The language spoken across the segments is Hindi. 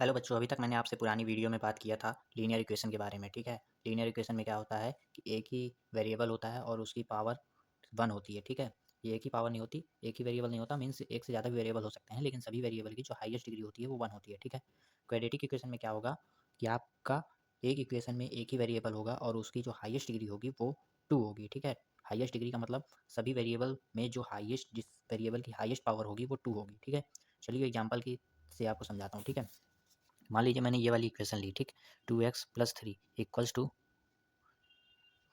हेलो बच्चों, अभी तक मैंने आपसे पुरानी वीडियो में बात किया था लीनियर इक्वेशन के बारे में। ठीक है, लीनियर इक्वेशन में क्या होता है कि एक ही वेरिएबल होता है और उसकी पावर 1 होती है। ठीक है, ये एक ही पावर नहीं होती, एक ही वेरिएबल नहीं होता, मीन्स एक से ज़्यादा भी वेरिएबल हो सकते हैं, लेकिन सभी वेरिएबल की जो हाईएस्ट डिग्री होती है वो 1 होती है। ठीक है, क्वाड्रेटिक इक्वेशन में क्या होगा कि आपका एक इक्वेशन में एक ही वेरिएबल होगा और उसकी जो हाईएस्ट डिग्री होगी वो 2 होगी। ठीक है, हाईएस्ट डिग्री का मतलब सभी वेरिएबल में जो हाईएस्ट, जिस वेरिएबल की हाईएस्ट पावर होगी वो 2 होगी। ठीक है, चलिए एग्जाम्पल की से आपको समझाता हूँ। ठीक है, मान लीजिए मैंने ये वाली इक्वेशन ली। ठीक, 2x+3 इक्वल्स टू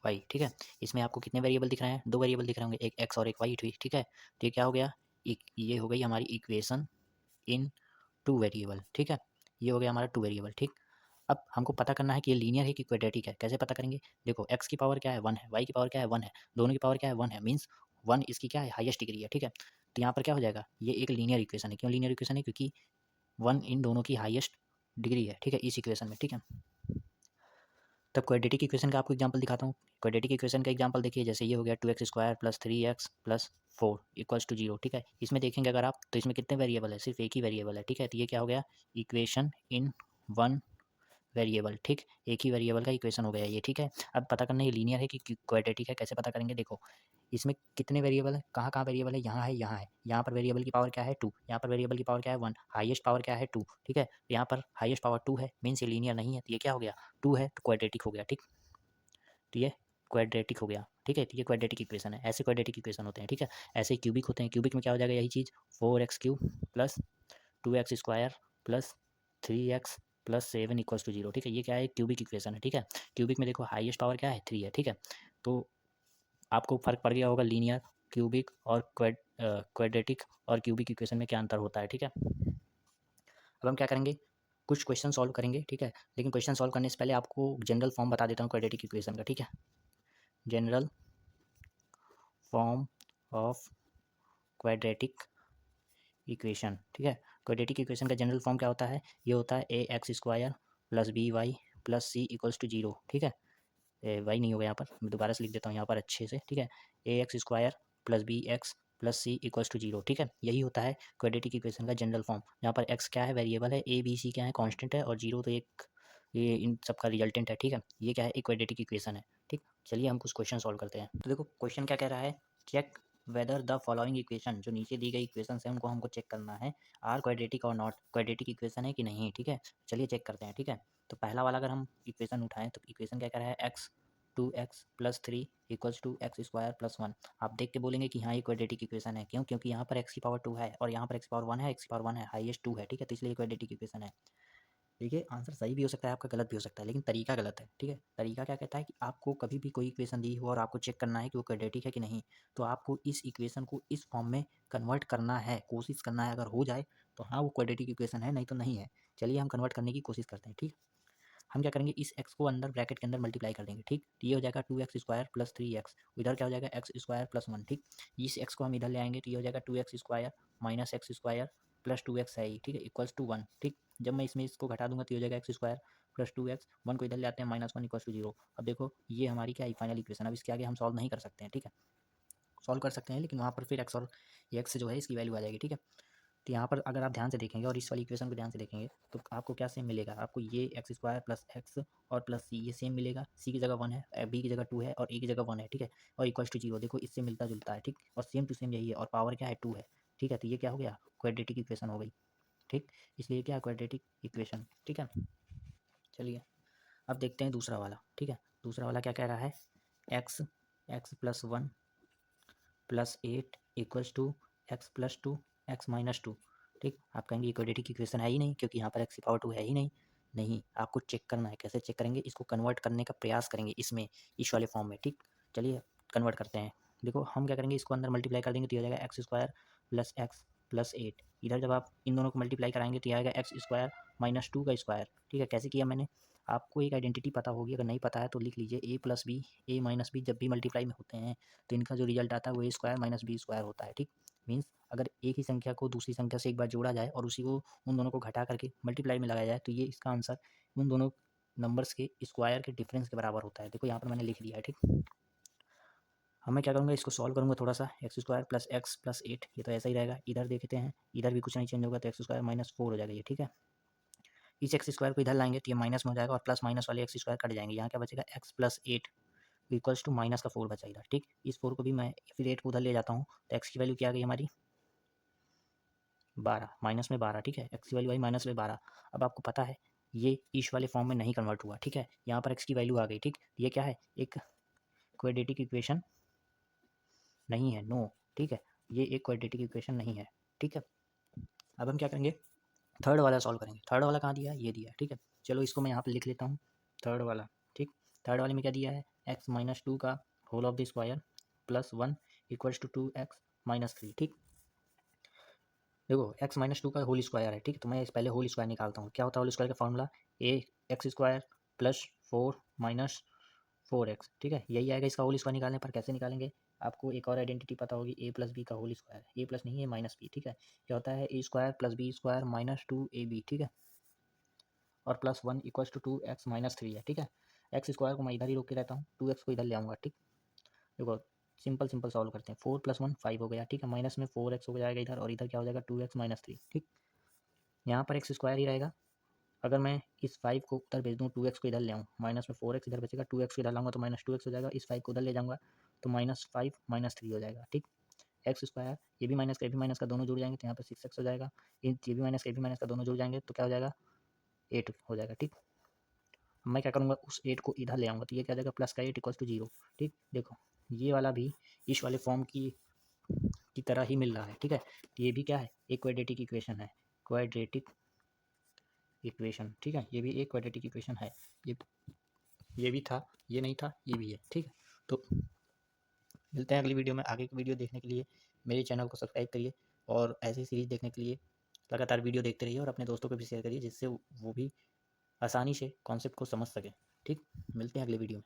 वाई। ठीक है, इसमें आपको कितने वेरिएबल दिख रहे हैं? 2 वेरिएबल दिख रहे होंगे, एक x और एक y। ठीक है, तो ये क्या हो गया, ये हो गई हमारी इक्वेशन इन 2 वेरिएबल। ठीक है, ये हो गया हमारा 2 वेरिएबल। ठीक, अब हमको पता करना है कि ये लीनियर है कि क्वाड्रेटिक है। कैसे पता करेंगे? देखो, x की पावर क्या है, 1 है, y की पावर क्या है, 1 है, दोनों की पावर क्या है, 1 है, मीन्स 1 इसकी क्या है, हाईएस्ट डिग्री है। ठीक है, तो यहाँ पर क्या हो जाएगा, ये एक लीनियर इक्वेशन है। क्यों लीनियर इक्वेशन है? क्योंकि 1 इन दोनों की हाईएस्ट डिग्री है। ठीक है, इस इक्वेशन में। ठीक है, तब क्वाड्रेटिक इक्वेशन का आपको एग्जांपल दिखाता हूँ। क्वाड्रेटिक इक्वेशन का एग्जांपल देखिए, जैसे ये हो गया 2x² + 3x + 4 इक्वल्स टू 0। ठीक है, इसमें देखेंगे अगर आप, तो इसमें कितने वेरिएबल है? सिर्फ एक ही वेरिएबल है। ठीक है, तो ये क्या हो गया, इक्वेशन इन 1 वेरिएबल। ठीक, एक ही वेरिएबल का इक्वेशन हो गया ये। ठीक है, अब पता करना ये लीनियर है कि क्वाड्रेटिक है। कैसे पता करेंगे? देखो, इसमें कितने वेरिएबल है, कहाँ कहाँ वेरिएबल है, यहाँ है, यहाँ है। यहाँ पर वेरिएबल की पावर क्या है, 2। यहाँ पर वेरिएबल की पावर क्या है, 1। हाईएस्ट पावर क्या है, 2। ठीक है, यहाँ पर हाईएस्ट पावर 2 है, मीन्स ये लीनियर नहीं है। तो ये क्या हो गया, 2 है तो क्वाड्रेटिक हो गया। ठीक, तो ये क्वाड्रेटिक हो गया। ठीक है, तो ये क्वाड्रेटिक इक्वेशन है। ऐसे क्वाड्रेटिक इक्वेशन होते हैं। ठीक है, ऐसे ही क्यूबिक होते हैं। क्यूबिक में क्या हो जाएगा, यही चीज़, 4x³ + 2x² + 3x + 7 equals to 0। ठीक है, ये क्या है, क्यूबिक इक्वेशन है। ठीक है, क्यूबिक में देखो हाईएस्ट पावर क्या है, 3 है। ठीक है, तो आपको फर्क पड़ गया होगा लीनियर, क्यूबिक और क्वाड्रेटिक और क्यूबिक इक्वेशन में क्या अंतर होता है। ठीक है, अब हम क्या करेंगे, कुछ क्वेश्चन सॉल्व करेंगे। ठीक है, लेकिन क्वेश्चन सॉल्व करने से पहले आपको जनरल फॉर्म बता देता हूँ क्वाड्रेटिक इक्वेशन का। ठीक है, general form of quadratic equation. ठीक है, क्वाड्रेटिक इक्वेशन का जनरल फॉर्म क्या होता है, ये होता है ax² + by + c equals to 0। ठीक है, वाई नहीं होगा यहाँ पर, मैं दोबारा से लिख देता हूँ यहाँ पर अच्छे से। ठीक है, ax² + bx + c equals to 0। ठीक है, यही होता है क्वाड्रेटिक इक्वेशन का जनरल फॉर्म, जहाँ पर x क्या है, वेरिएबल है, a b c क्या है, कांस्टेंट है, और 0 तो एक ये इन सब का रिजल्टेंट है। ठीक है, ये क्या है, एक क्वाड्रेटिक इक्वेशन है। ठीक, चलिए हम कुछ क्वेश्चन सॉल्व करते हैं। तो देखो क्वेश्चन क्या कह रहा है, check whether the following equation, जो नीचे दी गई इक्वेशन है उनको हमको चेक करना है, आर क्वाड्रेटिक और नॉट, क्वाड्रेटिक इक्वेशन है कि नहीं। ठीक है, चलिए चेक करते हैं। ठीक है, तो पहला वाला अगर हम इक्वेशन उठाएं तो इक्वेशन क्या कह रहा है, x 2x + 3 equals to x² + 1। आप देख के बोलेंगे कि हाँ ये क्वाड्रेटिक इक्वेशन है। क्यों? क्योंकि यहाँ पर x की पावर 2 है और यहाँ पर x की पावर 1 है, x की पावर 1 है, हाईएस्ट 2 है। ठीक है, तो इसलिए क्वाड्रेटिक इक्वेशन है। देखिए, आंसर सही भी हो सकता है आपका, गलत भी हो सकता है, लेकिन तरीका गलत है। ठीक है, तरीका क्या कहता है कि आपको कभी भी कोई इक्वेशन दी हो और आपको चेक करना है कि वो क्वाड्रेटिक है कि नहीं, तो आपको इस इक्वेशन को इस फॉर्म में कन्वर्ट करना है, कोशिश करना है। अगर हो जाए तो हाँ वो क्वाड्रेटिक इक्वेशन है, नहीं तो नहीं है। चलिए हम कन्वर्ट करने की कोशिश करते हैं। ठीक, हम क्या करेंगे, इस x को अंदर ब्रैकेट के अंदर मल्टीप्लाई कर देंगे। ठीक, तो ये हो जाएगा 2x² + 3x, इधर क्या हो जाएगा, x² + 1। ठीक, इस x को हम इधर ले आएंगे तो ये हो जाएगा 2x² - x² + 2x है। ठीक है, इक्वल्स टू 1। ठीक, जब मैं इसमें इसको घटा दूंगा तो ये हो जाएगा x² + 2x, 1 को इधर ले आते हैं, -1 इक्वल्स टू 0। अब देखो ये हमारी क्या है, फाइनल इक्वेशन। अब इसके आगे हम सॉल्व नहीं कर सकते हैं। ठीक है, सॉल्व कर सकते हैं लेकिन वहाँ पर फिर x और x जो है इसकी वैल्यू आ जाएगी। ठीक है, तो यहाँ पर अगर आप ध्यान से देखेंगे और इस वाली इक्वेशन को ध्यान से देखेंगे तो आपको क्या सेम मिलेगा, आपको ये x² + x और प्लस c ये सेम मिलेगा। c की जगह 1 है, b की जगह 2 है और a की जगह 1 है। ठीक है, और इक्वल्स टू 0, देखो इससे मिलता जुलता है। ठीक, और सेम टू सेम यही है, और पावर क्या है, 2 है। ठीक है, तो ये क्या हो गया, क्वाड्रेटिक इक्वेशन हो गई। ठीक, इसलिए क्या, क्वाड्रेटिक इक्वेशन। ठीक है, चलिए अब देखते हैं दूसरा वाला। ठीक है, दूसरा वाला क्या कह रहा है, x + 1 + 8 equals to x + 2 x - 2। ठीक, आप कहेंगे क्वाड्रेटिक इक्वेशन है ही नहीं क्योंकि यहाँ पर x की पावर 2 है ही नहीं। नहीं, आपको चेक करना है। कैसे चेक करेंगे, इसको कन्वर्ट करने का प्रयास करेंगे इसमें, इस वाले फॉर्म में। ठीक, चलिए कन्वर्ट करते हैं। देखो हम क्या करेंगे, इसको अंदर मल्टीप्लाई कर देंगे तो ये हो जाएगा x² + x + 8। इधर जब आप इन दोनों को मल्टीप्लाई कराएंगे तो ये आएगा x² - 2 का स्क्वायर। ठीक है, कैसे किया मैंने, आपको एक आइडेंटिटी पता होगी, अगर नहीं पता है तो लिख लीजिए, a + b a - b जब भी मल्टीप्लाई में होते हैं तो इनका जो रिजल्ट आता है वो a² - b² होता है। ठीक, मीन्स अगर एक ही संख्या को दूसरी संख्या से एक बार जोड़ा जाए और उसी को उन दोनों को घटा करके मल्टीप्लाई में लगाया जाए तो ये इसका आंसर उन दोनों नंबर्स के स्क्वायर के डिफरेंस के बराबर होता है। देखो यहाँ पर मैंने लिख दिया है। ठीक, अब मैं क्या करूँगा, इसको सॉल्व करूँगा थोड़ा सा, x² + x + 8, ये तो ऐसा ही रहेगा। इधर देखते हैं, इधर भी कुछ नहीं चेंज होगा तो x² - 4 हो जाएगा ये। ठीक है, इस एक्स स्क्वायर को इधर लाएंगे तो ये माइनस में हो जाएगा और प्लस माइनस वाले एक्स स्क्वायर कट जाएंगे। यहाँ क्या बचेगा, x plus 8 equals to minus का 4 बचा इधर, ठीक। इस 4 को भी मैं फिर 8 को उधर ले जाता हूँ तो एक्स की वैल्यू क्या आ गई हमारी 12, माइनस में 12, ठीक है। एक्स की वैल्यू आई माइनस में 12। अब आपको पता है ये इस वाले फॉर्म में नहीं कन्वर्ट हुआ, ठीक है। यहाँ पर एक्स की वैल्यू आ गई, ठीक। ये क्या है, एक क्वाड्रेटिक इक्वेशन नहीं है, नो, ठीक है। ये एक क्वाड्रेटिक इक्वेशन नहीं है, ठीक है। अब हम क्या करेंगे, थर्ड वाला सॉल्व करेंगे। थर्ड वाला कहाँ दिया है, ये दिया है, ठीक है। चलो इसको मैं यहाँ पर लिख लेता हूँ, थर्ड वाला, ठीक। थर्ड वाले में क्या दिया है, एक्स माइनस 2 का whole of the square plus 1 equals to 2x minus 3, ठीक। देखो एक्स माइनस 2 का होल स्क्वायर है, ठीक। तो मैं इस पहले होल स्क्वायर निकालता हूँ। क्या होता है होल स्क्वायर का formula, a x square plus 4 minus 4x, ठीक है। यही आएगा इसका होल स्क्वायर निकालने पर। कैसे निकालेंगे, आपको एक और आइडेंटिटी पता होगी, ए प्लस बी का होल स्क्वायर, ए प्लस नहीं है माइनस बी, ठीक है। क्या होता है, a square plus b square minus 2ab, ठीक है, और plus 1 equals to 2x minus 3 है, ठीक है। एक्स स्क्वायर को मैं इधर ही रोक के रहता हूँ, 2x को इधर ले आऊँगा, ठीक। देखो सिंपल सिंपल सॉल्व करते हैं, 4 + 1 5 हो गया, ठीक है। माइनस में 4x हो जाएगा इधर, और इधर क्या हो जाएगा 2x माइनस 3, ठीक। यहाँ पर एक्स स्क्वायर ही रहेगा। अगर मैं इस 5 को उधर भेज दूँ, 2x को इधर ले आऊँ, माइनस में 4x इधर बचेगा, 2x को इधर लाऊंगा तो माइनस 2x हो जाएगा। इस 5 को उधर ले जाऊँगा तो माइनस 5 माइनस 3 हो जाएगा, ठीक। एक्स स्क्वायर ये भी माइनस का ये भी माइनस का दोनों जुड़ जाएंगे तो यहाँ पर 6x हो जाएगा। ये भी माइनस का ये भी माइनस का दोनों जुड़ जाएंगे तो क्या हो जाएगा 8 हो जाएगा, ठीक। मैं क्या करूँगा, उस 8 को इधर ले आऊँगा तो ये क्या हो जाएगा प्लस का 8 इक्वल्स टू 0, ठीक। देखो ये वाला भी इस वाले फॉर्म की तरह ही मिल रहा है, ठीक है। तो ये भी क्या है, एक क्वाड्रेटिक इक्वेशन है, क्वाड्रेटिक इक्वेशन, ठीक है। ये भी एक क्वाड्रेटिक इक्वेशन है। ये भी था, ये नहीं था, ये भी है, ठीक है। तो मिलते हैं अगली वीडियो में। आगे की वीडियो देखने के लिए मेरे चैनल को सब्सक्राइब करिए और ऐसी सीरीज़ देखने के लिए लगातार वीडियो देखते रहिए और अपने दोस्तों को भी शेयर करिए जिससे वो भी आसानी से कॉन्सेप्ट को समझ सकें, ठीक। मिलते हैं अगले वीडियो में।